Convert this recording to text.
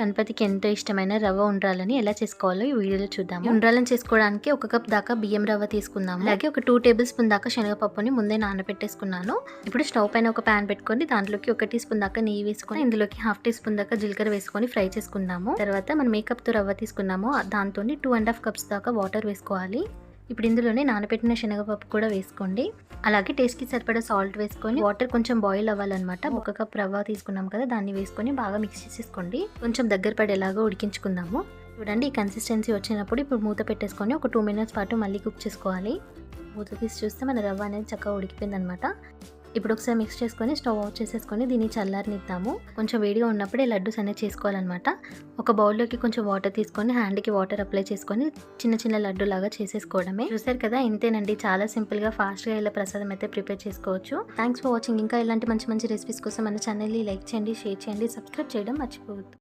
గణపతికి ఎంతో ఇష్టమైన రవ్వ ఉండ్రాలని ఎలా చేసుకోవాలో ఈ వీడియోలో చూద్దాము. ఉండ్రాలను చేసుకోవడానికి 1 కప్ దాకా బియ్యం రవ్వ తీసుకుందాము. అలాగే ఒక 2 టేబుల్ స్పూన్ దాకా శనగపప్పుని ముందే నానబెట్టేసుకున్నాను. ఇప్పుడు స్టవ్ పైన ఒక ప్యాన్ పెట్టుకొని దాంట్లోకి 1 టీ స్పూన్ దాకా నెయ్యి వేసుకొని ఇందులోకి 1/2 టీ స్పూన్ దాకా జీలకర్ర వేసుకొని ఫ్రై చేసుకుందాము. తర్వాత మనం ఏ కప్ తో రవ్వ తీసుకున్నామో దాంతో 2.5 కప్స్ దాకా వాటర్ వేసుకోవాలి. ఇప్పుడు ఇందులోనే నానబెట్టిన శనగపప్పు కూడా వేసుకోండి. అలాగే టేస్ట్కి సరిపడా సాల్ట్ వేసుకొని వాటర్ కొంచెం బాయిల్ అవ్వాలన్నమాట. 1 కప్ రవ్వ తీసుకున్నాం కదా, దాన్ని వేసుకొని బాగా మిక్స్ చేసేసుకోండి. కొంచెం దగ్గర పడేలాగా ఉడికించుకుందాము. చూడండి, ఈ కన్సిస్టెన్సీ వచ్చినప్పుడు ఇప్పుడు మూత పెట్టేసుకొని ఒక 2 మినిట్స్ పాటు మళ్ళీ కుక్ చేసుకోవాలి. మూత తీసి చూస్తే మన రవ్వ అనేది చక్కగా ఉడికిపోయింది అనమాట. ఇప్పుడు ఒకసారి మిక్స్ చేసుకొని స్టవ్ ఆఫ్ చేసేసుకొని దీన్ని చల్లారనిద్దాము. కొంచెం వేడిగా ఉన్నప్పుడే లడ్డూస్ అనేది చేసుకోవాలన్నమాట. ఒక బౌల్లోకి కొంచెం వాటర్ తీసుకొని హ్యాండ్కి వాటర్ అప్లై చేసుకొని చిన్న చిన్న లడ్డు లాగా చేసేసుకోవడమే. చూసారు కదా, ఇంతేనండి. చాలా సింపుల్గా ఫాస్ట్గా ఇలా ప్రసాదం అయితే ప్రిపేర్ చేసుకోవచ్చు. Thanks for watching. ఇంకా ఇలాంటి మంచి మంచి రెసిపీస్ కోసం మన ఛానల్ని లైక్ చేయండి, షేర్ చేయండి, సబ్స్క్రైబ్ చేయడం మర్చిపోవద్దు.